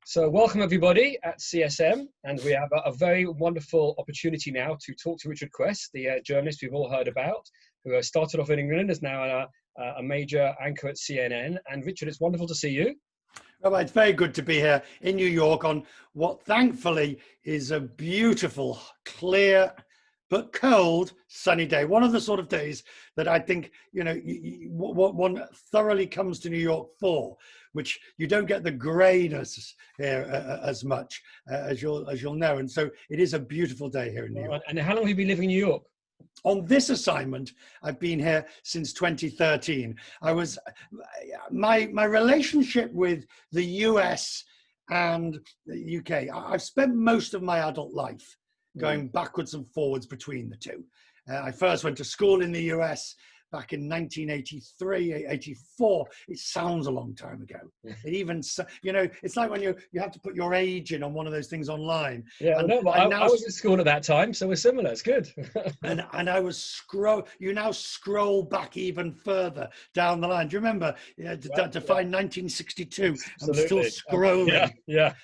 So welcome everybody at CSM, and we have a very wonderful opportunity now to talk to Richard Quest, the journalist we've all heard about, who started off in England, is now a major anchor at CNN. And Richard, it's wonderful to see you. Rabbi, it's very good to be here in New York on what thankfully is a beautiful, clear, but cold, sunny day. One of the sort of days that I think, what one thoroughly comes to New York for, which you don't get the grayness here as much as you'll know. And so it is a beautiful day here in New York. And how long have you been living in New York? On this assignment, I've been here since 2013. My relationship with the US and the UK, I've spent most of my adult life going backwards and forwards between the two. I first went to school in the US back in 1983, 84. It sounds a long time ago. It even, it's like when you have to put your age in on one of those things online. Yeah, I was at school at that time, so we're similar. It's good. and I was you now scroll back even further down the line. Do you remember to find 1962? Absolutely. I'm still scrolling. Yeah.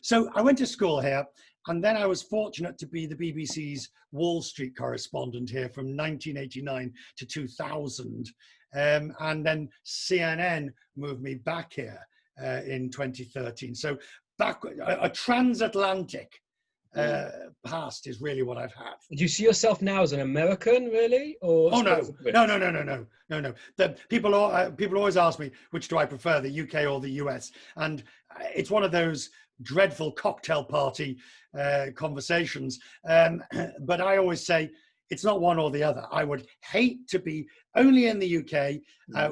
So I went to school here. And then I was fortunate to be the BBC's Wall Street correspondent here from 1989 to 2000. And then CNN moved me back here in 2013. So a transatlantic past is really what I've had. Do you see yourself now as an American, really? Or No. People always ask me, which do I prefer, the UK or the US? And it's one of those dreadful cocktail party conversations. But I always say it's not one or the other. I would hate to be only in the UK,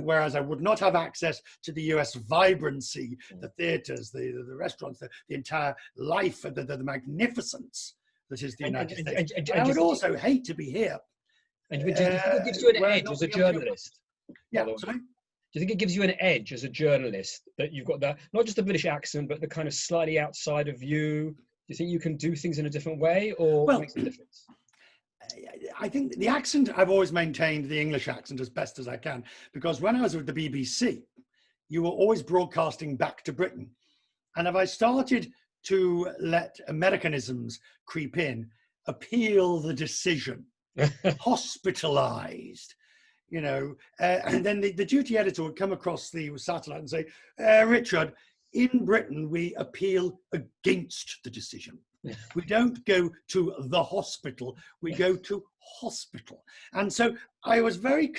whereas I would not have access to the US vibrancy, the theatres, the restaurants, the entire life, the magnificence that is the United States. And I would also hate to be here. And do you think it gives you an edge as a journalist? Yeah, sorry? Do you think it gives you an edge as a journalist that you've got that, not just the British accent, but the kind of slightly outside of view? Do you think you can do things in a different way, or it makes a difference? I think the accent, I've always maintained the English accent as best as I can, because when I was with the BBC, you were always broadcasting back to Britain. And if I started to let Americanisms creep in, appeal the decision, hospitalized, and then the duty editor would come across the satellite and say, Richard, in Britain, we appeal against the decision. We don't go to the hospital, we go to hospital. And so I was very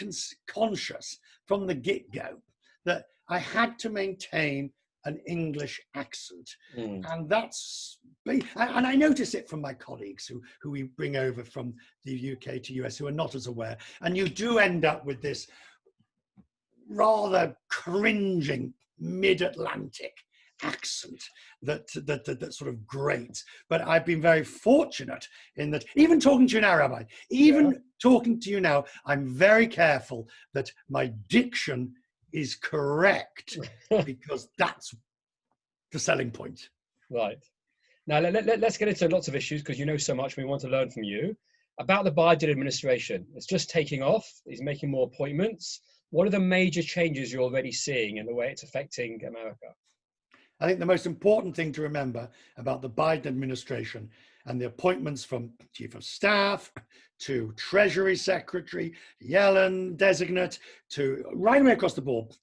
conscious from the get-go that I had to maintain an English accent. And I notice it from my colleagues who we bring over from the UK to US who are not as aware. And you do end up with this rather cringing mid-Atlantic accent that sort of grates. But I've been very fortunate in that, even talking to you now, Rabbi, talking to you now, I'm very careful that my diction is correct, because that's the selling point. Right. Now, let's get into lots of issues, because you know so much. We want to learn from you about the Biden administration. It's just taking off. He's making more appointments. What are the major changes you're already seeing in the way it's affecting America? I think the most important thing to remember about the Biden administration and the appointments from Chief of Staff to Treasury Secretary, Yellen designate, to right away across the board,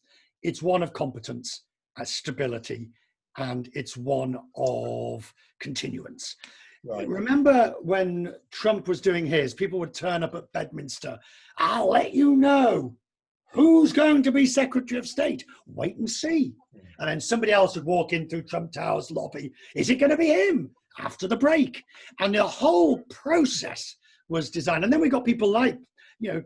it's one of competence, stability, and it's one of continuance. Right. Remember when Trump was doing his, people would turn up at Bedminster, I'll let you know who's going to be Secretary of State. Wait and see. And then somebody else would walk in through Trump Tower's lobby. Is it going to be him after the break? And the whole process was designed. And then we got people like, the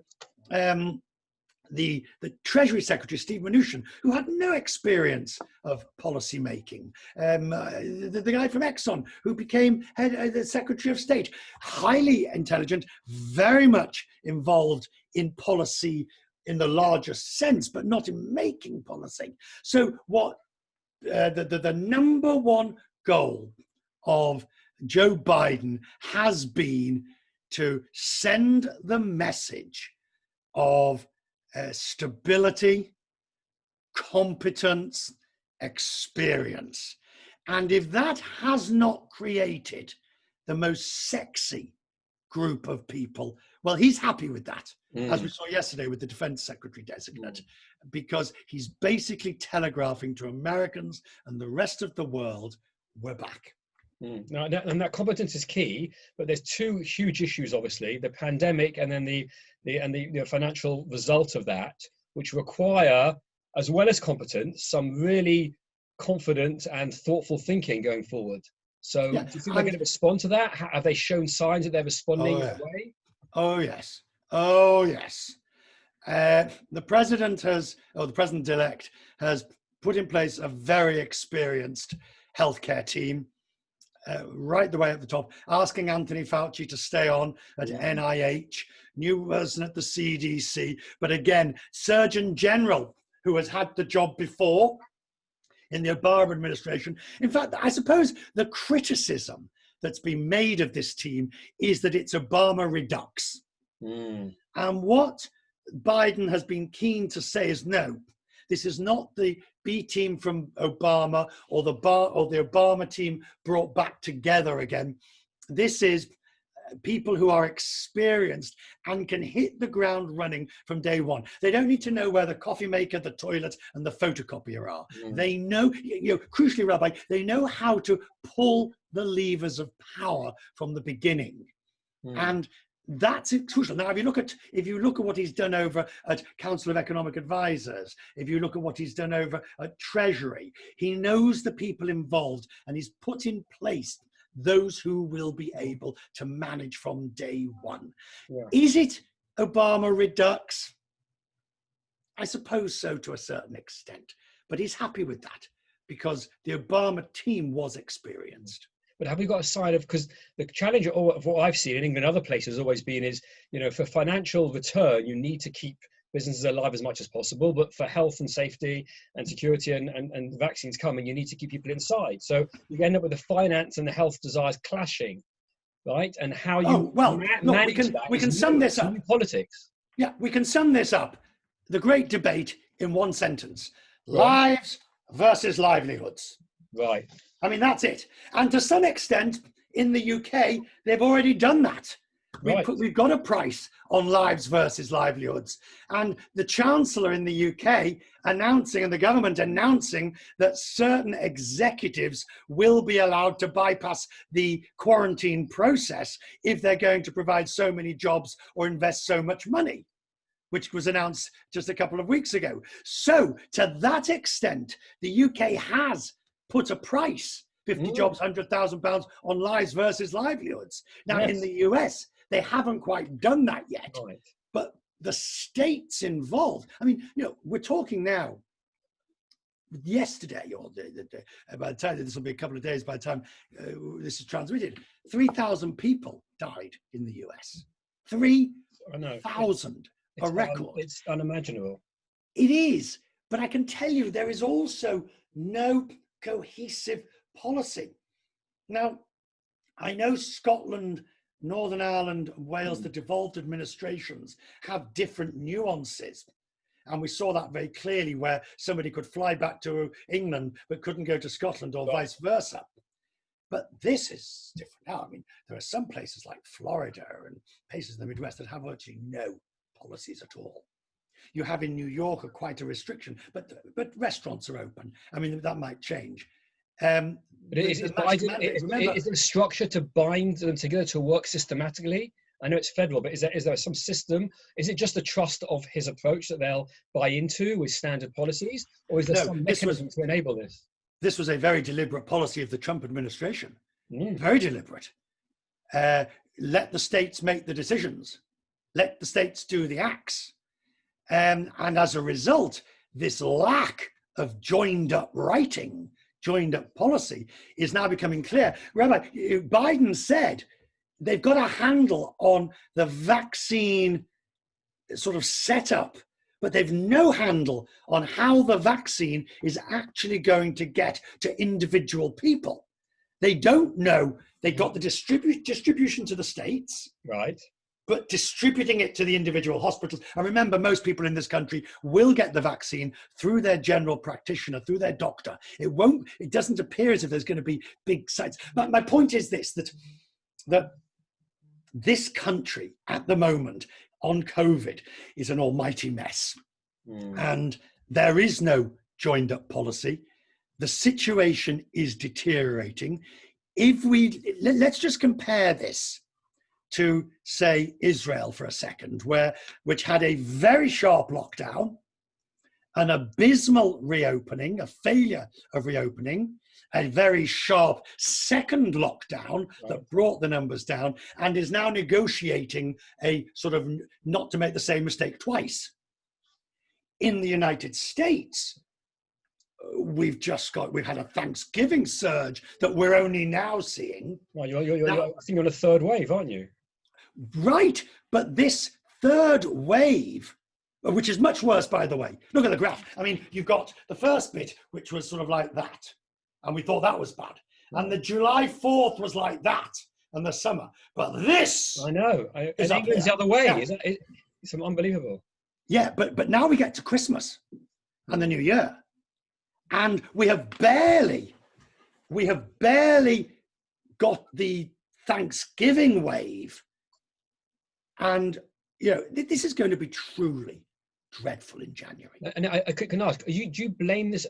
Treasury Secretary, Steve Mnuchin, who had no experience of policy making. The guy from Exxon, who became the Secretary of State, highly intelligent, very much involved in policy in the largest sense, but not in making policy. So what the number one goal of Joe Biden has been to send the message of stability, competence, experience. And if that has not created the most sexy group of people, well, he's happy with that, as we saw yesterday with the defense secretary designate, because he's basically telegraphing to Americans and the rest of the world, we're back. Now, and that competence is key, but there's two huge issues, obviously, the pandemic and then the financial result of that, which require, as well as competence, some really confident and thoughtful thinking going forward. So do you think they're going to respond to that? Have they shown signs that they're responding in that way? Oh, yes. Oh, yes. The president-elect has put in place a very experienced healthcare team, right the way at the top, asking Anthony Fauci to stay on at NIH, new person at the CDC, but again, Surgeon General, who has had the job before in the Obama administration. In fact, I suppose the criticism that's been made of this team is that it's Obama redux. And what Biden has been keen to say is, no, this is not the B team from Obama or the Obama team brought back together again. This is people who are experienced and can hit the ground running from day one. They don't need to know where the coffee maker, the toilet, and the photocopier are. They know, crucially, Rabbi, they know how to pull the levers of power from the beginning. And that's crucial. Now, if you look at what he's done over at Council of Economic Advisors, if you look at what he's done over at Treasury, he knows the people involved and he's put in place those who will be able to manage from day one. Is it Obama redux? I suppose so to a certain extent, but he's happy with that because the Obama team was experienced. But have we got a side of, because the challenge of what I've seen in England and other places has always been is, for financial return, you need to keep businesses alive as much as possible, but for health and safety and security and vaccines coming, you need to keep people inside. So you end up with the finance and the health desires clashing, right? And how you manage that. We can sum this up. Politics. Yeah, we can sum this up. The great debate in one sentence: lives versus livelihoods. Right. I mean, that's it. And to some extent, in the UK, they've already done that. We've got a price on lives versus livelihoods. And the Chancellor in the UK announcing, and the government announcing, that certain executives will be allowed to bypass the quarantine process if they're going to provide so many jobs or invest so much money, which was announced just a couple of weeks ago. So to that extent, the UK has put a price, 50 jobs, £100,000 on lives versus livelihoods. Now, in the US, they haven't quite done that yet. But the states involved, I mean, we're talking now, yesterday, or by the time, this will be a couple of days by the time this is transmitted, 3,000 people died in the US. 3,000, a record. It's unimaginable. It is, but I can tell you there is also no cohesive policy. Now, I know Scotland, Northern Ireland, Wales, the devolved administrations have different nuances. And we saw that very clearly where somebody could fly back to England but couldn't go to Scotland or vice versa. But this is different now. I mean, there are some places like Florida and places in the Midwest that have virtually no policies at all. You have in New York quite a restriction, but restaurants are open. I mean, that might change. But is there a structure to bind them together to work systematically? I know it's federal, but is there some system? Is it just the trust of his approach that they'll buy into with standard policies? Or is there some mechanism to enable this? This was a very deliberate policy of the Trump administration. Very deliberate. Let the states make the decisions. Let the states do the acts. And as a result, this lack of joined up writing, joined up policy is now becoming clear. Rabbi, Biden said they've got a handle on the vaccine sort of setup, but they've no handle on how the vaccine is actually going to get to individual people. They don't know. They got the distribution to the states. Right. but distributing it to the individual hospitals. And remember, most people in this country will get the vaccine through their general practitioner, through their doctor. It doesn't appear as if there's going to be big sites. But my point is this, that this country at the moment on COVID is an almighty mess. And there is no joined up policy. The situation is deteriorating. Let's just compare this to, say, Israel for a second, which had a very sharp lockdown, an abysmal reopening, a failure of reopening, a very sharp second lockdown that brought the numbers down, and is now negotiating a sort of not to make the same mistake twice. In the United States, we've had a Thanksgiving surge that we're only now seeing. Well, I think you're on a third wave, aren't you? Right, but this third wave, which is much worse, by the way. Look at the graph. I mean, you've got the first bit, which was sort of like that, and we thought that was bad. And the July 4th was like that, and the summer. But this, I know, is England's the other way. Yeah. It's unbelievable. Yeah, but now we get to Christmas and the New Year, and we have barely got the Thanksgiving wave. And, this is going to be truly dreadful in January. And I can ask, do you blame this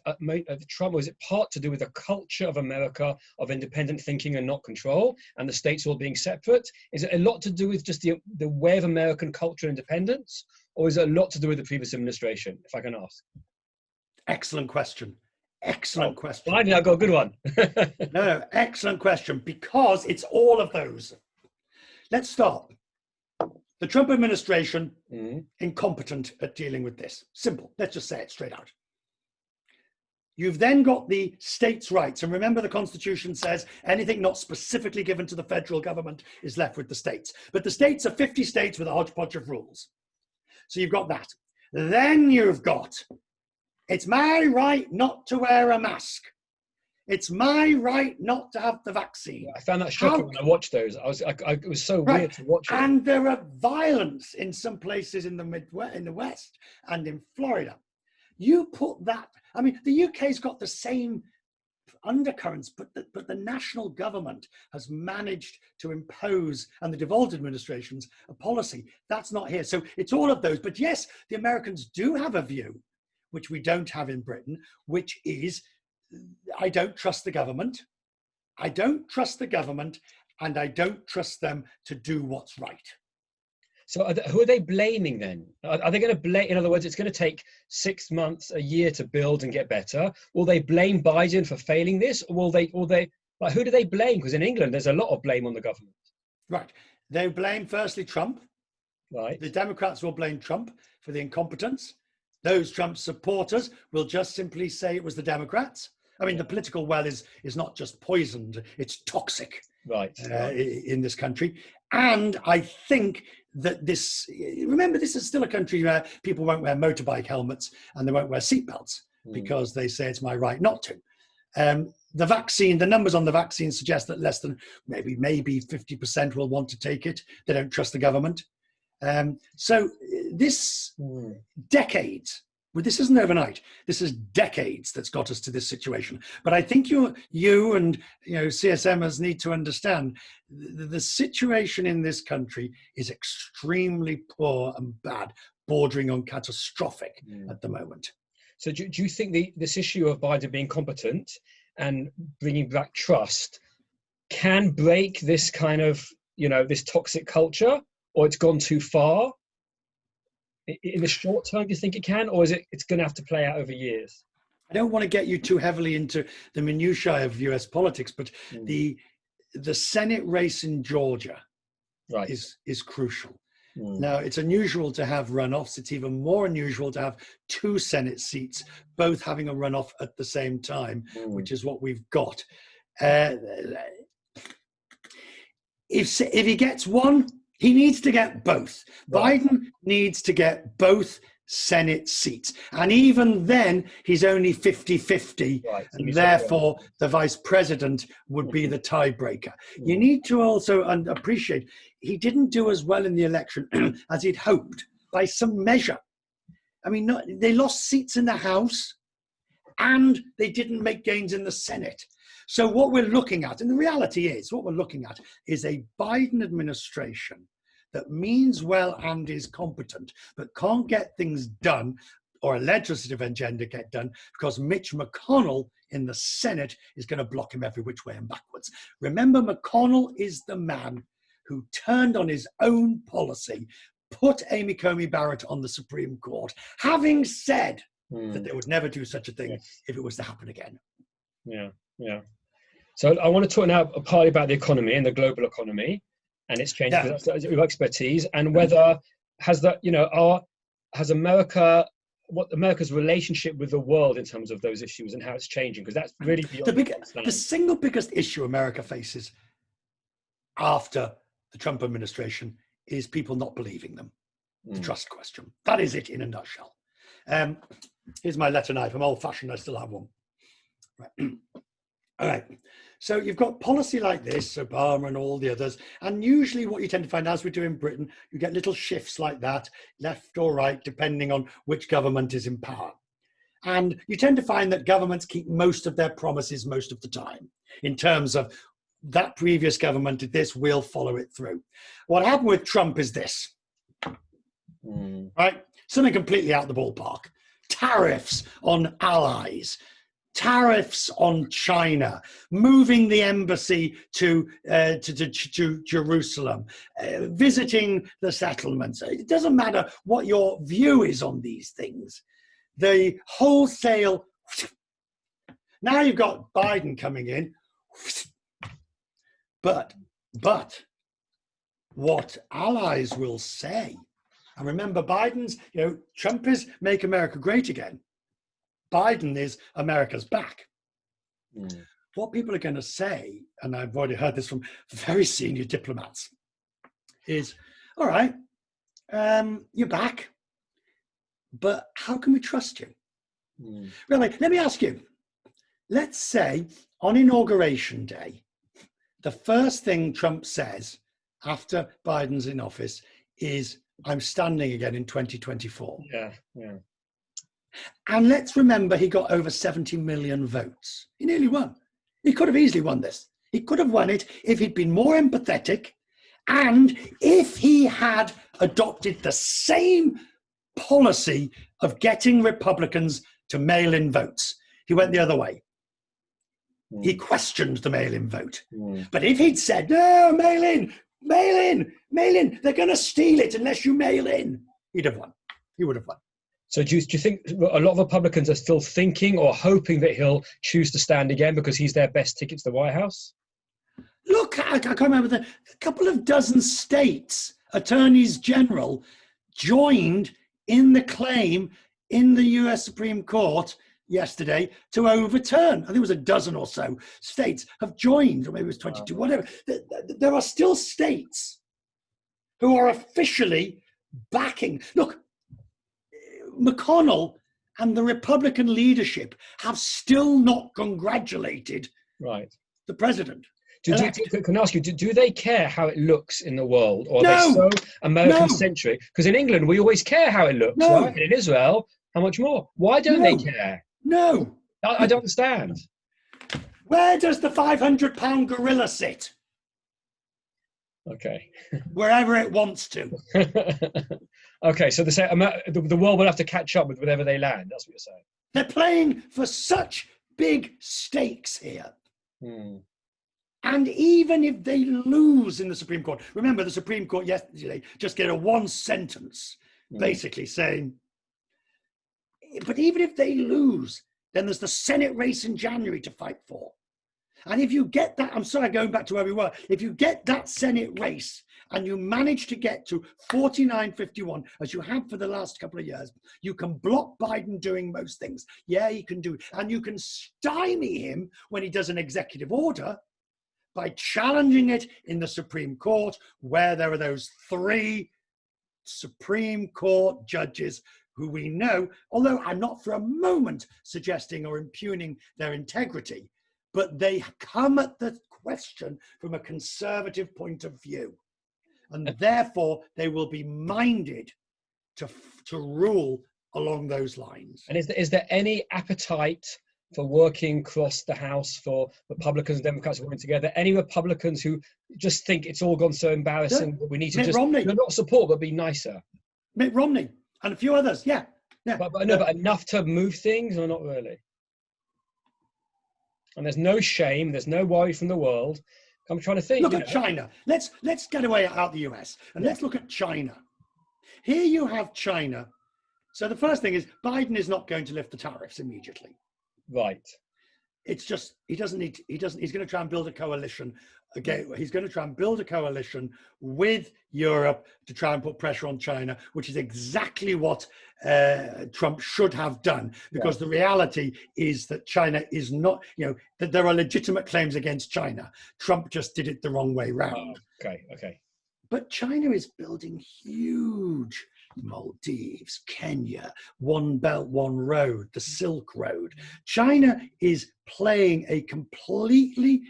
Trump, or is it part to do with the culture of America of independent thinking and not control, and the states all being separate? Is it a lot to do with just the way of American culture and independence, or is it a lot to do with the previous administration, if I can ask? Excellent question. Excellent question. Finally, I got a good one. No, excellent question, because it's all of those. Let's start. The Trump administration, incompetent at dealing with this. Simple. Let's just say it straight out. You've then got the states' rights. And remember, the Constitution says anything not specifically given to the federal government is left with the states. But the states are 50 states with a hodgepodge of rules. So you've got that. Then you've got, it's my right not to wear a mask. It's my right not to have the vaccine. I found that shocking when I watched those. It was so weird to watch it. And there are violence in some places in the West and in Florida. You put that, I mean, the UK's got the same undercurrents, but the national government has managed to impose, and the devolved administrations, a policy. That's not here. So it's all of those. But yes, the Americans do have a view, which we don't have in Britain, which is, I don't trust the government. I don't trust the government, and I don't trust them to do what's right. So who are they blaming then? Are they going to blame, in other words, it's going to take 6 months, a year to build and get better? Will they blame Biden for failing this? Or will they, like, who do they blame? Because in England, there's a lot of blame on the government. Right. They blame, firstly, Trump. Right. The Democrats will blame Trump for the incompetence. Those Trump supporters will just simply say it was the Democrats. I mean, the political well is not just poisoned, it's toxic, right. In this country. And I think that remember, this is still a country where people won't wear motorbike helmets and they won't wear seatbelts because they say it's my right not to. The vaccine, the numbers on the vaccine suggest that less than maybe 50% will want to take it. They don't trust the government. So this decades, well, this isn't overnight. This is decades that's got us to this situation. But I think you and CSMers need to understand the situation in this country is extremely poor and bad, bordering on catastrophic at the moment. So do you think this issue of Biden being competent and bringing back trust can break this kind of, this toxic culture, or it's gone too far? In the short term, do you think it can, or it's going to have to play out over years? I don't want to get you too heavily into the minutiae of US politics, but the Senate race in Georgia is crucial. Now, it's unusual to have runoffs. It's even more unusual to have 2 Senate seats, both having a runoff at the same time, which is what we've got. If he gets one, he needs to get both. Right. Biden needs to get both Senate seats. And even then, he's only 50-50, Right. and therefore the vice president would be the tiebreaker. You need to also appreciate he didn't do as well in the election as he'd hoped by some measure. I mean, they lost seats in the House and they didn't make gains in the Senate. So what we're looking at, and the reality is, what we're looking at is a Biden administration that means well and is competent, but can't get things done or a legislative agenda get done because Mitch McConnell in the Senate is going to block him every which way and backwards. Remember, McConnell is the man who turned on his own policy, put Amy Coney Barrett on the Supreme Court, having said that they would never do such a thing if it was to happen again. Yeah, yeah. So I want to talk now partly about the economy and the global economy and its change, because that's your expertise, and whether has America, what America's relationship with the world in terms of those issues and how it's changing, because that's really the single biggest issue America faces after the Trump administration is people not believing them. The trust question. That is it in a nutshell. Here's my letter knife. I'm old-fashioned. I still have one. Right. All right. So you've got policy like this, Obama and all the others, and usually what you tend to find, as we do in Britain, you get little shifts like that, left or right, depending on which government is in power. And you tend to find that governments keep most of their promises most of the time, in terms of that previous government did this, we'll follow it through. What happened with Trump is this, right? Something completely out the ballpark. Tariffs on allies, tariffs on China, moving the embassy to Jerusalem, visiting the settlements. It doesn't matter what your view is on these things. The wholesale. Now you've got Biden coming in, but what allies will say. And remember, Biden's, Trump is make America great again. Biden is America's back. What people are going to say, and I've already heard this from very senior diplomats, is, all right, you're back, but how can we trust you? Really, let me ask you, let's say on Inauguration Day, the first thing Trump says after Biden's in office is, I'm standing again in 2024. Yeah. And let's remember, he got over 70 million votes. He nearly won. He could have easily won this. He could have won it if he'd been more empathetic and if he had adopted the same policy of getting Republicans to mail-in votes. He went the other way. He questioned the mail-in vote. But if he'd said, no, mail-in, they're going to steal it unless you mail in, he'd have won. He would have won. So do you think a lot of Republicans are still thinking or hoping that he'll choose to stand again because he's their best ticket to the White House? Look, I can't remember, a couple of dozen states attorneys general joined in the claim in the US Supreme Court yesterday to overturn. I think it was a dozen or so states have joined, or maybe it was 22, whatever. There are still states who are officially backing. Look, McConnell and the Republican leadership have still not congratulated the president. Can I ask you, do they care how it looks in the world? Or are they so American-centric? Because in England, we always care how it looks, right? And in Israel, how much more? Why don't they care? No. I don't understand. Where does the 500-pound gorilla sit? Okay. Wherever it wants to. Okay, so the world will have to catch up with wherever they land. That's what you're saying. They're playing for such big stakes here. And even if they lose in the Supreme Court, remember the Supreme Court yesterday just get a one sentence basically saying, but even if they lose, then there's the Senate race in January to fight for. And if you get that, I'm sorry, going back to where we were, if you get that Senate race and you manage to get to 49-51, as you have for the last couple of years, you can block Biden doing most things. Yeah, he can do it. And you can stymie him when he does an executive order by challenging it in the Supreme Court, where there are those 3 Supreme Court judges who we know, although I'm not for a moment suggesting or impugning their integrity, but they come at the question from a conservative point of view. And therefore, they will be minded to rule along those lines. And is there any appetite for working across the House for Republicans and Democrats working together? Any Republicans who just think it's all gone so embarrassing that we need to Mitt Romney. Not support, but be nicer? Mitt Romney and a few others, yeah. But enough to move things, or not really? And there's no shame, there's no worry from the world. I'm trying to think. Look at China. Let's get away out the US and let's look at China. Here you have China. So the first thing is Biden is not going to lift the tariffs immediately. Right. It's just he's going to try and build a coalition again. He's going to try and build a coalition with Europe to try and put pressure on China, which is exactly what Trump should have done, because the reality is that China is not, that there are legitimate claims against China. Trump just did it the wrong way round. Okay. But China is building huge Maldives, Kenya, One Belt, One Road, the Silk Road. China is playing a completely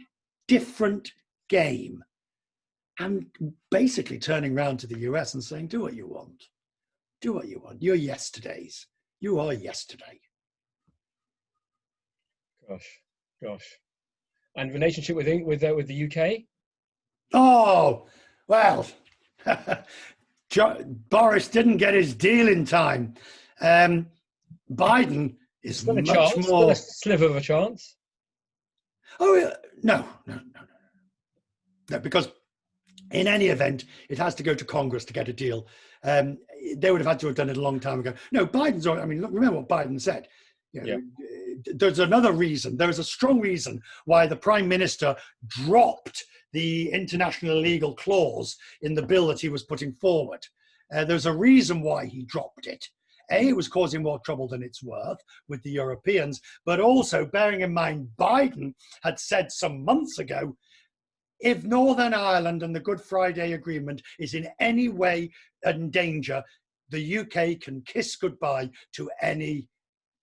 different game and basically turning around to the US and saying, do what you want. Do what you want. You're yesterdays. You are yesterday. Gosh. And relationship with the UK? Oh, well, Boris didn't get his deal in time. Biden is still much more... Still a sliver of a chance? Oh, no, because in any event, it has to go to Congress to get a deal. They would have had to have done it a long time ago. No, Biden's already, look, remember what Biden said. There's another reason. There is a strong reason why the Prime Minister dropped the international legal clause in the bill that he was putting forward. There's a reason why he dropped it. It was causing more trouble than it's worth with the Europeans, but also bearing in mind Biden had said some months ago, if Northern Ireland and the Good Friday Agreement is in any way in danger, the UK can kiss goodbye to any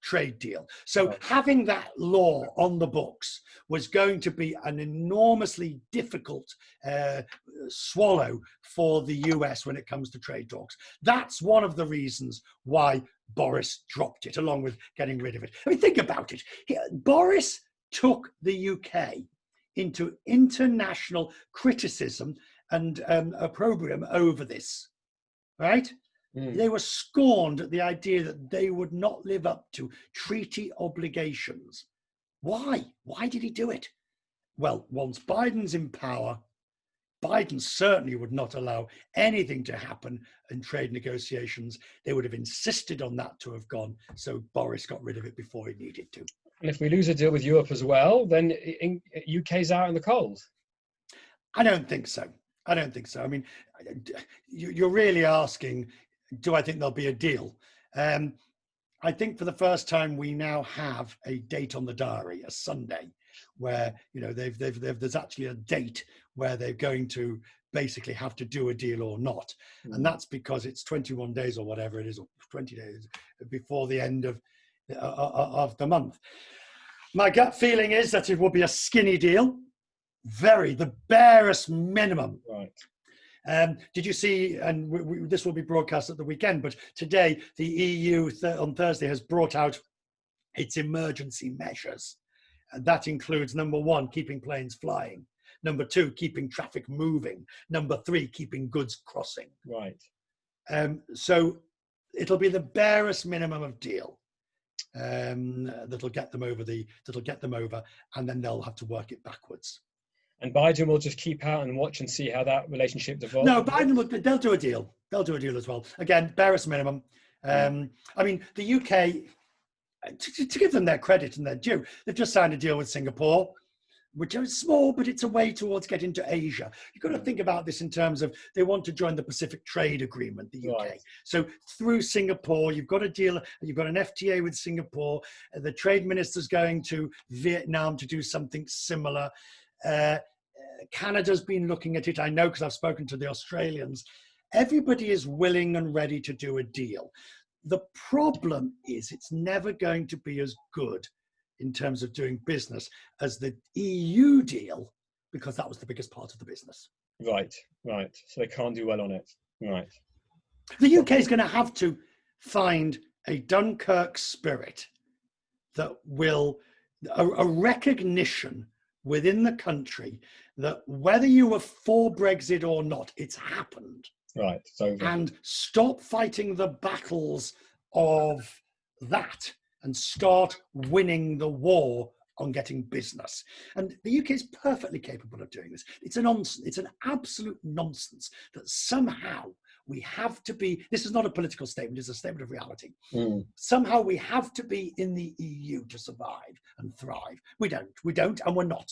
trade deal. So having that law on the books was going to be an enormously difficult swallow for the US when it comes to trade talks. That's one of the reasons why Boris dropped it, along with getting rid of it. Think about it. Boris took the UK into international criticism and opprobrium over this, right? They were scorned at the idea that they would not live up to treaty obligations. Why? Why did he do it? Well, once Biden's in power, Biden certainly would not allow anything to happen in trade negotiations. They would have insisted on that to have gone. So Boris got rid of it before he needed to. And if we lose a deal with Europe as well, then UK's out in the cold. I don't think so. You're really asking, do I think there'll be a deal? I think for the first time we now have a date on the diary, a Sunday, where there's actually a date where they're going to basically have to do a deal or not, and that's because it's 21 days or whatever it is, or 20 days before the end of the month. My gut feeling is that it will be a skinny deal, the barest minimum. Right. Did you see, and this will be broadcast at the weekend, but today the EU on Thursday has brought out its emergency measures. And that includes, number one, keeping planes flying. Number two, keeping traffic moving. Number three, keeping goods crossing. Right. So it'll be the barest minimum of deal that'll get them over, and then they'll have to work it backwards. And Biden will just keep out and watch and see how that relationship develops. No, they'll do a deal. They'll do a deal as well. Again, barest minimum. The UK, to give them their credit and their due, they've just signed a deal with Singapore, which is small, but it's a way towards getting to Asia. You've got to think about this in terms of they want to join the Pacific Trade Agreement, the UK. Right. So through Singapore, you've got a deal, you've got an FTA with Singapore. The trade minister's going to Vietnam to do something similar. Canada's been looking at it, I know, because I've spoken to the Australians. Everybody is willing and ready to do a deal. The problem is it's never going to be as good in terms of doing business as the EU deal, because that was the biggest part of the business. Right, right. So they can't do well on it. Right. The UK is going to have to find a Dunkirk spirit that will, a recognition within the country that whether you were for Brexit or not, it's happened. Right, it's over. And stop fighting the battles of that and start winning the war on getting business. And the UK is perfectly capable of doing this. It's an absolute nonsense that somehow we have to be, this is not a political statement, it's a statement of reality. Somehow we have to be in the EU to survive and thrive. We don't, and we're not.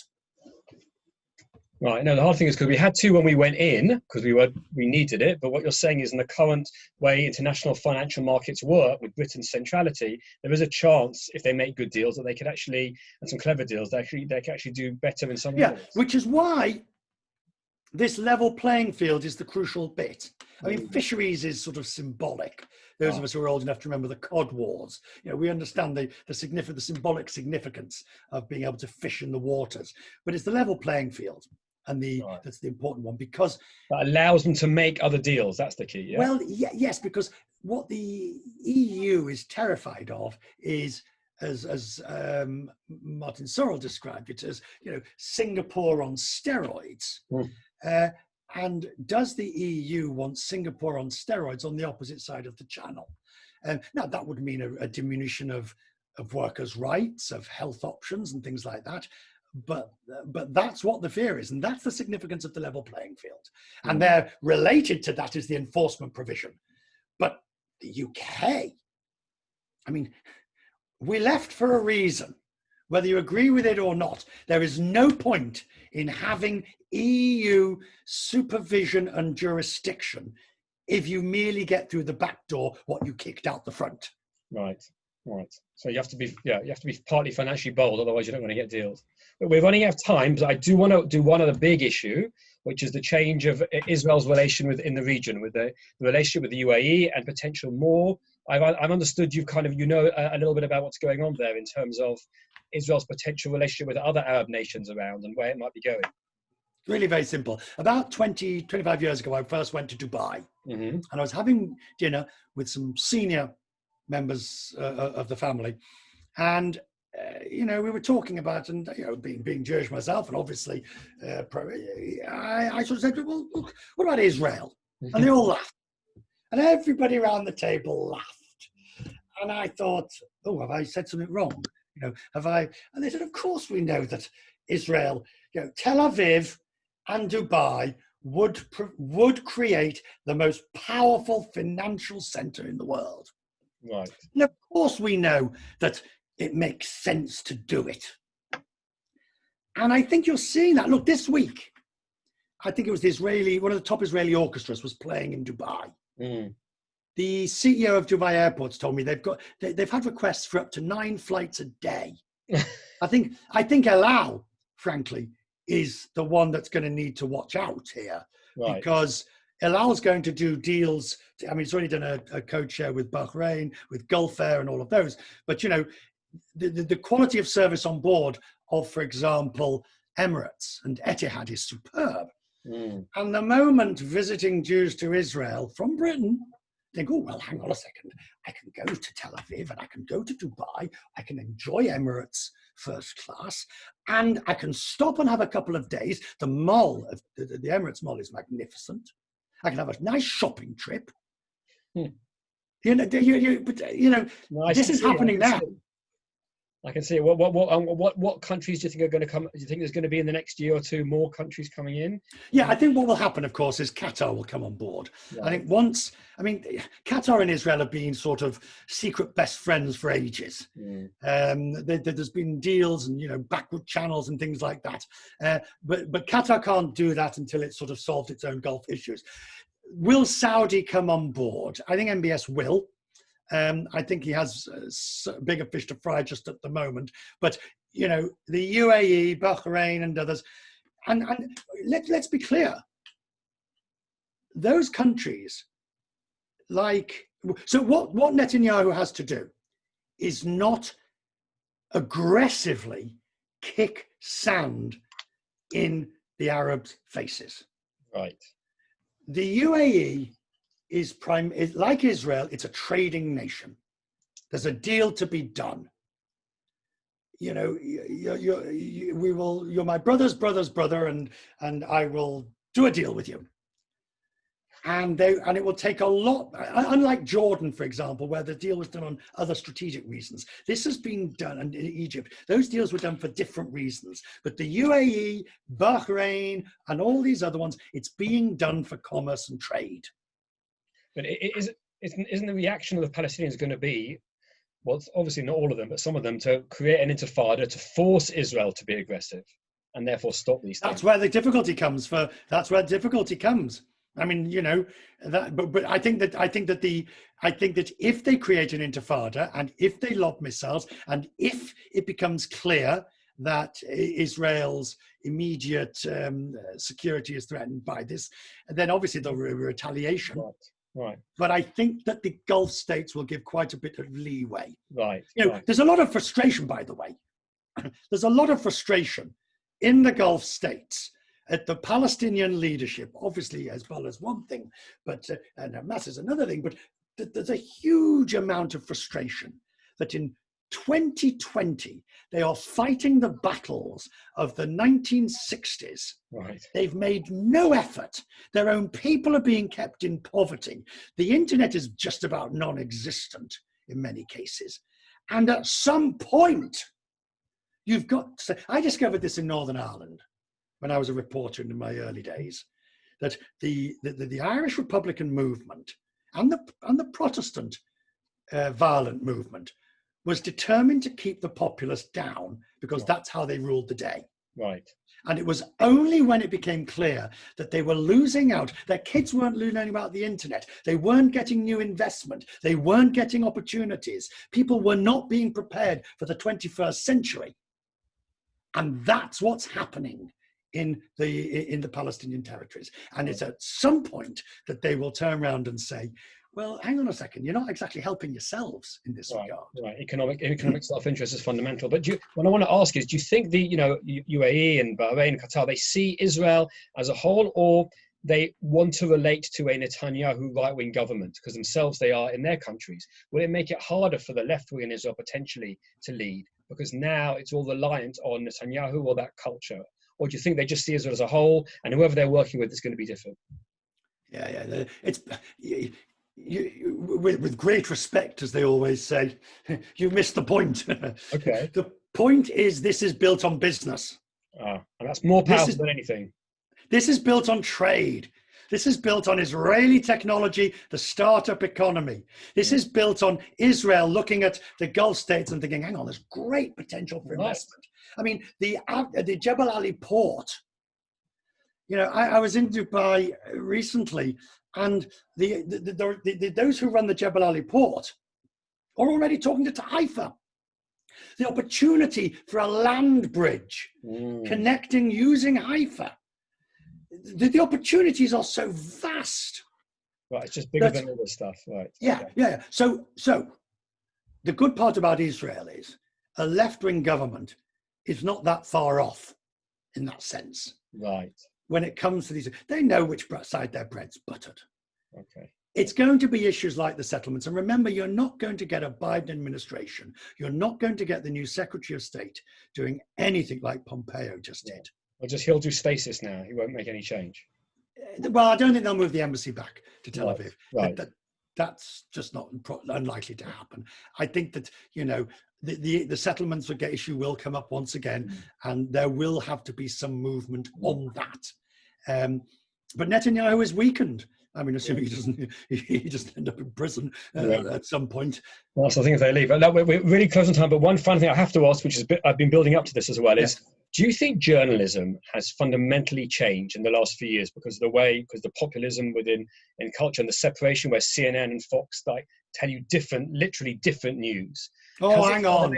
Right. No, the hard thing is because we had to when we went in, because we needed it. But what you're saying is, in the current way international financial markets work, with Britain's centrality, there is a chance if they make good deals that they could actually, and some clever deals, they can actually do better in some areas. Which is why this level playing field is the crucial bit. I mean, fisheries is sort of symbolic. Those of us who are old enough to remember the Cod Wars, we understand the symbolic significance of being able to fish in the waters. But it's the level playing field. And that's the important one, because that allows them to make other deals. That's the key. Yeah. Well, yes, because what the EU is terrified of is, as Martin Sorrell described it, as Singapore on steroids. And does the EU want Singapore on steroids on the opposite side of the channel? Now that would mean a diminution of workers' rights, of health options, and things like that. But that's what the fear is, and that's the significance of the level playing field. And they're related to that is the enforcement provision. But the UK, I mean, we left for a reason. Whether you agree with it or not, there is no point in having EU supervision and jurisdiction if you merely get through the back door what you kicked out the front. Right. So you have to be partly financially bold, otherwise you don't want to get deals. But we're running out of time, but I do want to do one other big issue, which is the change of Israel's relation in the region, with the relationship with the UAE and potential more. I've understood you've kind of, a little bit about what's going on there in terms of Israel's potential relationship with other Arab nations around and where it might be going. Really very simple. About 25 years ago, I first went to Dubai, and I was having dinner with some senior members of the family, and we were talking about, and being Jewish myself, and obviously I sort of said, well, look, what about Israel? And they all laughed, and everybody around the table laughed, and I thought, oh, have I said something wrong? Have I? And they said, of course we know that Israel, Tel Aviv and Dubai would create the most powerful financial center in the world. Right. And of course we know that it makes sense to do it. And I think you're seeing that. Look, this week, I think it was one of the top Israeli orchestras was playing in Dubai. The CEO of Dubai Airports told me they've had requests for up to 9 flights a day. I think El Al, frankly, is the one that's going to need to watch out here, because El Al's going to do deals. It's already done a code share with Bahrain, with Gulf Air and all of those. But, the quality of service on board of, for example, Emirates and Etihad is superb. And the moment visiting Jews to Israel from Britain think, oh, well, hang on a second. I can go to Tel Aviv and I can go to Dubai. I can enjoy Emirates first class, and I can stop and have a couple of days. The mall, the Emirates mall, is magnificent. I can have a nice shopping trip. This is happening now. I can see it. What countries do you think are going to come? Do you think there's going to be in the next year or two more countries coming in? Yeah, I think what will happen, of course, is Qatar will come on board. Right. I think Qatar and Israel have been sort of secret best friends for ages. There's been deals and backward channels and things like that. But Qatar can't do that until it's sort of solved its own Gulf issues. Will Saudi come on board? I think MBS will. I think he has bigger fish to fry just at the moment. But, the UAE, Bahrain and others, and let's be clear, those countries, like So what Netanyahu has to do is not aggressively kick sand in the Arabs' faces. Right. The UAE is like Israel, it's a trading nation. There's a deal to be done. You know, you're my brother's brother's brother, and I will do a deal with you. And it will take a lot, unlike Jordan, for example, where the deal was done on other strategic reasons. This has been done, and in Egypt, those deals were done for different reasons. But the UAE, Bahrain, and all these other ones, it's being done for commerce and trade. But isn't the reaction of the Palestinians going to be, well, obviously not all of them, but some of them, to create an intifada to force Israel to be aggressive and therefore stop these things? That's where the difficulty comes. I mean, you know, but I think that if they create an intifada, and if they lob missiles, and if it becomes clear that Israel's immediate security is threatened by this, then obviously there'll be retaliation. Right. But I think that the Gulf states will give quite a bit of leeway. Right. You know, there's a lot of frustration, by the way. There's a lot of frustration in the Gulf states at the Palestinian leadership, obviously, as well as one thing, but and Hamas is another thing. But there's a huge amount of frustration that in 2020 they are fighting the battles of the 1960s. Right. They've made no effort. Their own people are being kept in poverty. The internet is just about non-existent in many cases. And at some point, you've got to say, I discovered this in Northern Ireland when I was a reporter in my early days, that the Irish Republican movement and the Protestant violent movement was determined to keep the populace down because that's how they ruled the day. Right. And it was only when it became clear that they were losing out, their kids weren't learning about the internet, they weren't getting new investment, they weren't getting opportunities, people were not being prepared for the 21st century. And that's what's happening in the Palestinian territories. And it's at some point that they will turn around and say, well, hang on a second, you're not exactly helping yourselves in this regard. Right. Economic self-interest is fundamental. But what I want to ask is, do you think the UAE and Bahrain, Qatar, they see Israel as a whole, or they want to relate to a Netanyahu right-wing government because themselves they are in their countries? Will it make it harder for the left wing in Israel potentially to lead because now it's all reliant on Netanyahu or that culture? Or do you think they just see Israel as a whole, and whoever they're working with is going to be different? Yeah. It's with great respect, as they always say, you missed the point. Okay. The point is, this is built on business. And that's more powerful than anything. This is built on trade. This is built on Israeli technology, the startup economy. This is built on Israel looking at the Gulf states and thinking, hang on, there's great potential for investment. I mean, the Jebel Ali port, you know, I was in Dubai recently, and those who run the Jebel Ali port are already talking to Haifa. The opportunity for a land bridge connecting using Haifa. The opportunities are so vast. Right, it's just bigger than all this stuff. Right. Yeah, okay. Yeah. So the good part about Israel is a left-wing government is not that far off in that sense. Right. When it comes to these, they know which side their bread's buttered. Okay. It's going to be issues like the settlements. And remember, you're not going to get a Biden administration. You're not going to get the new Secretary of State doing anything like Pompeo just did. Well, he'll do stasis now. He won't make any change. Well, I don't think they'll move the embassy back to Tel Aviv. Right. That's just not unlikely to happen. I think that, you know, the settlements issue will come up once again, and there will have to be some movement on that. But Netanyahu is weakened. I mean, assuming he doesn't end up in prison at some point. Well, that's the thing if they leave. But we're really close on time. But one final thing I have to ask, which is I've been building up to this as well, is do you think journalism has fundamentally changed in the last few years because of the populism in culture and the separation where CNN and Fox tell you literally different news? Oh, hang on.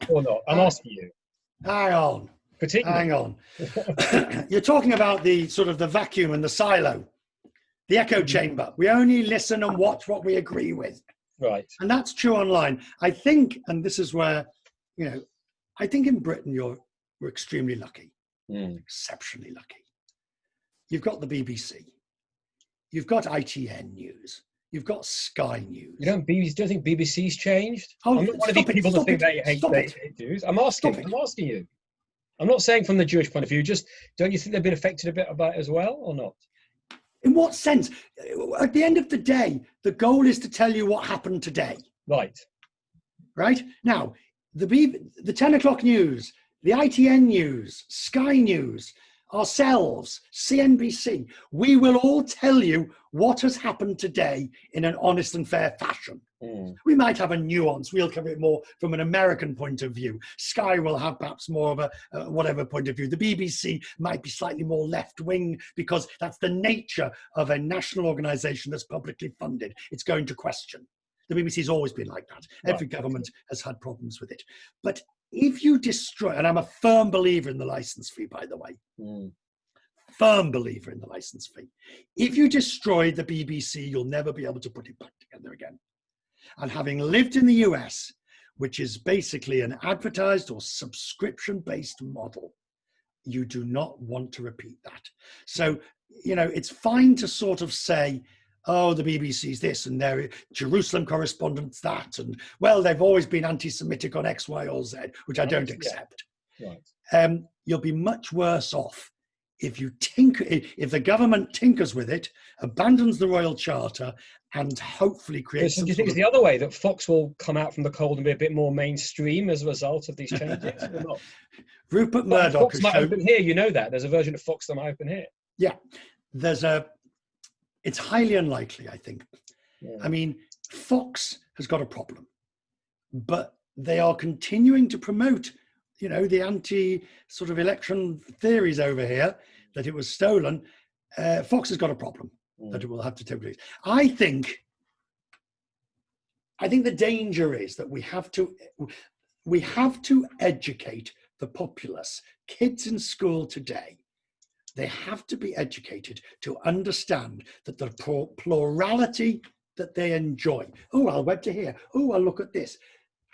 Or not? I'm asking you. Hang on. Continue. Hang on. You're talking about the sort of the vacuum and the silo The echo chamber. We only listen and watch what we agree with. Right. And that's true online. I think, and this is where, I think in Britain we're extremely lucky, exceptionally lucky. You've got the BBC. You've got ITN News. You've got Sky News. You don't think BBC's changed? Oh, I'm not one of these people that think they hate Jews. I'm asking you. I'm not saying from the Jewish point of view, just don't you think they've been affected a bit by it as well or not? In what sense? At the end of the day, the goal is to tell you what happened today. Right. Right? Now, the 10 o'clock news, the ITN News, Sky News, ourselves, CNBC, we will all tell you what has happened today in an honest and fair fashion. We might have a nuance. We'll cover it more from an American point of view. Sky will have perhaps more of a whatever point of view. The BBC might be slightly more left-wing because that's the nature of a national organisation that's publicly funded. It's going to question. The BBC's always been like that. Every government has had problems with it. But if you destroy, and I'm a firm believer in the licence fee, by the way, firm believer in the licence fee. If you destroy the BBC, you'll never be able to put it back together again. And having lived in the US, which is basically an advertised or subscription-based model, you do not want to repeat that. So, it's fine to sort of say, oh, the BBC's this and their Jerusalem correspondents that, and well, they've always been anti-Semitic on X, Y, or Z, which I don't accept. Right. You'll be much worse off if the government tinkers with it, abandons the Royal Charter, and hopefully creates. So do you think it's the other way, that Fox will come out from the cold and be a bit more mainstream as a result of these changes, or not? Rupert Murdoch. Fox might open here. You know that there's a version of Fox that might open here. Yeah, it's highly unlikely, I think. Yeah. I mean, Fox has got a problem, but they are continuing to promote, the anti sort of election theories over here that it was stolen. Fox has got a problem that it will have to take place. I think the danger is that we have to educate the populace, kids in school today. They have to be educated to understand that the plurality that they enjoy. Oh, I'll web to here. Oh, I'll look at this.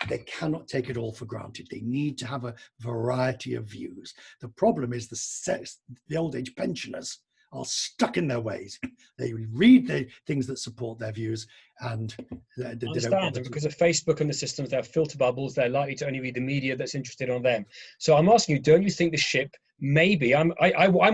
They cannot take it all for granted. They need to have a variety of views. The problem is the old age pensioners are stuck in their ways. They read the things that support their views, and they understand it because of Facebook and the systems. They have filter bubbles. They're likely to only read the media that's interested on them. So I'm asking you, don't you think the ship? Maybe I'm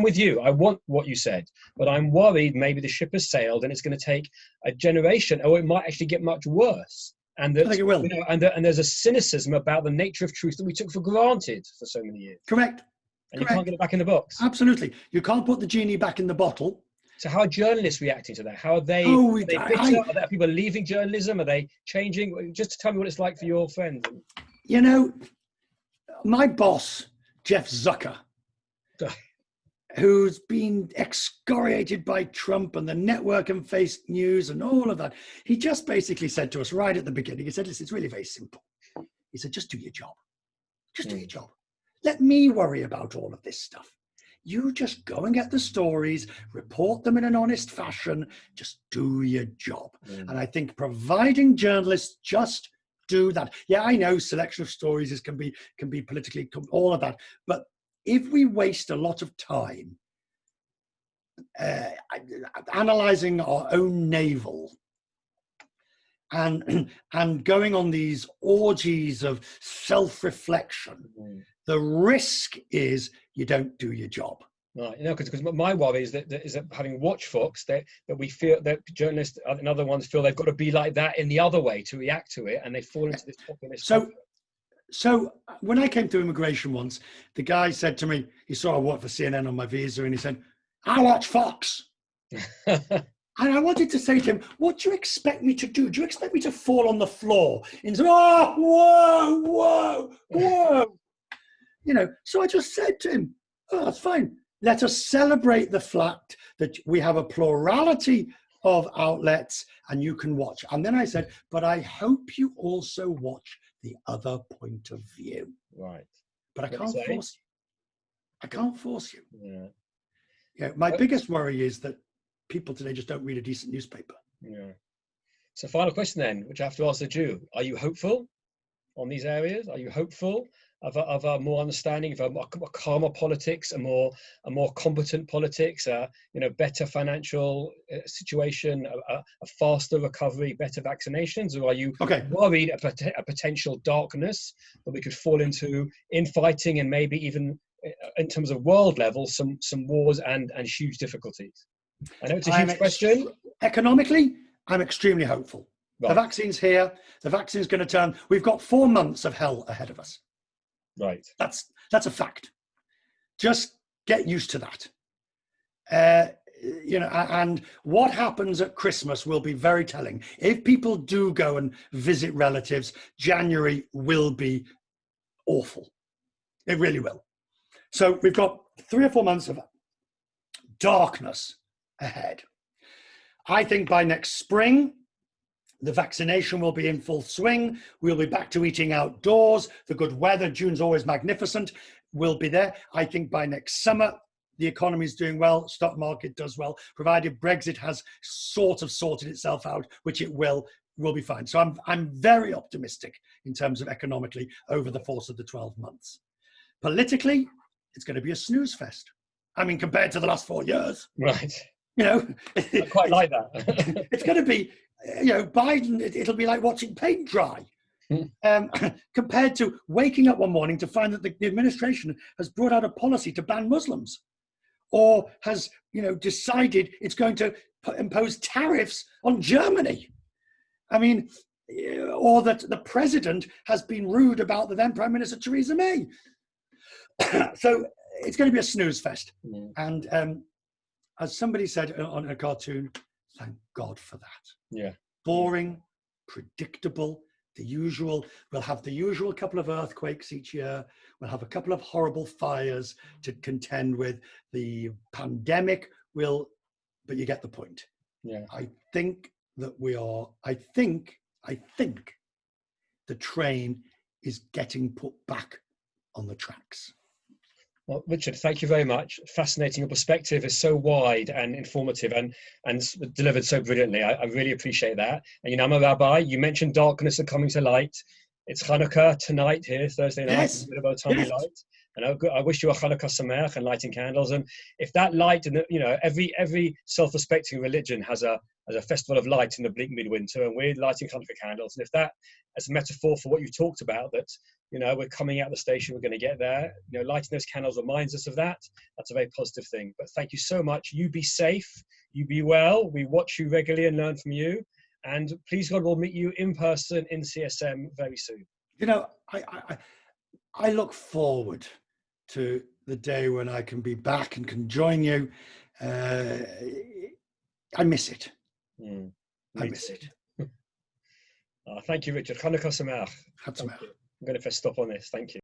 with you. I want what you said, but I'm worried maybe the ship has sailed and it's going to take a generation, or it might actually get much worse. And that, I think it will. And there's a cynicism about the nature of truth that we took for granted for so many years. Correct. And you can't get it back in the box. Absolutely. You can't put the genie back in the bottle. So how are journalists reacting to that? How are they? Are they bitter? Are there people leaving journalism? Are they changing? Just tell me what it's like for your friends. My boss, Jeff Zucker, who's been excoriated by Trump and the network and face news and all of that. He just basically said to us right at the beginning, he said, listen, it's really very simple. He said, just do your job. Just do your job. Let me worry about all of this stuff. You just go and get the stories, report them in an honest fashion, just do your job. And I think providing journalists just do that. Yeah, I know selection of stories can be politically, all of that. But if we waste a lot of time analysing our own navel and going on these orgies of self-reflection, the risk is you don't do your job. Right, because my worry is that having watched Fox, that we feel that journalists and other ones feel they've got to be like that in the other way to react to it, and they fall into this populist. So when I came to immigration once, the guy said to me, he saw I worked for CNN on my visa, and he said, I watch Fox. And I wanted to say to him, what do you expect me to do? Do you expect me to fall on the floor and say, oh, whoa. So I just said to him, oh, that's fine. Let us celebrate the fact that we have a plurality of outlets and you can watch. And then I said, but I hope you also watch the other point of view. Right. But I can't force you. I can't force you. Yeah. My biggest worry is that people today just don't read a decent newspaper. Yeah. So final question then, which I have to ask the Jew. Are you hopeful on these areas? Are you hopeful of a more understanding, of a calmer politics, a more competent politics, better financial situation, a faster recovery, better vaccinations? Or are you worried a potential darkness that we could fall into infighting and maybe even in terms of world level, some wars and huge difficulties? I know it's a huge question. Economically, I'm extremely hopeful. Right. The vaccine's here. The vaccine's going to turn. We've got 4 months of hell ahead of us. Right. That's a fact. Just get used to that. And what happens at Christmas will be very telling. If people do go and visit relatives, January will be awful. It really will. So we've got 3 or 4 months of darkness ahead. I think by next spring, the vaccination will be in full swing. We'll be back to eating outdoors. The good weather, June's always magnificent, will be there. I think by next summer, the economy is doing well, stock market does well, provided Brexit has sort of sorted itself out, which it will be fine. So I'm very optimistic in terms of economically over the course of the 12 months. Politically, it's going to be a snooze fest. I mean, compared to the last 4 years. Right. I quite like that. It's going to be, Biden, it'll be like watching paint dry. Compared to waking up one morning to find that the administration has brought out a policy to ban Muslims, or has, decided it's going to impose tariffs on Germany. I mean, or that the president has been rude about the then Prime Minister Theresa May. So it's going to be a snooze fest. And as somebody said on a cartoon, thank God for that. Yeah. Boring, predictable, the usual. We'll have the usual couple of earthquakes each year. We'll have a couple of horrible fires to contend with. The pandemic but you get the point. Yeah. I think the train is getting put back on the tracks. Well, Richard, thank you very much. Fascinating. Your perspective is so wide and informative and delivered so brilliantly. I really appreciate that. And I'm a rabbi. You mentioned darkness are coming to light. It's Hanukkah tonight here, Thursday night. Yes. A bit about time we light. And I wish you a Hanukkah Sameach and lighting candles. And if that light, and every self-respecting religion has a festival of light in the bleak midwinter, and we're lighting Hanukkah candles. And if that, as a metaphor for what you talked about, that we're coming out the station, we're going to get there. Lighting those candles reminds us of that. That's a very positive thing. But thank you so much. You be safe. You be well. We watch you regularly and learn from you. And please God, we'll meet you in person in CSM very soon. I look forward to the day when I can be back and can join you. I miss it. I miss it. Thank you, Richard. Hanukkah Sameach. I'm going to stop on this. Thank you.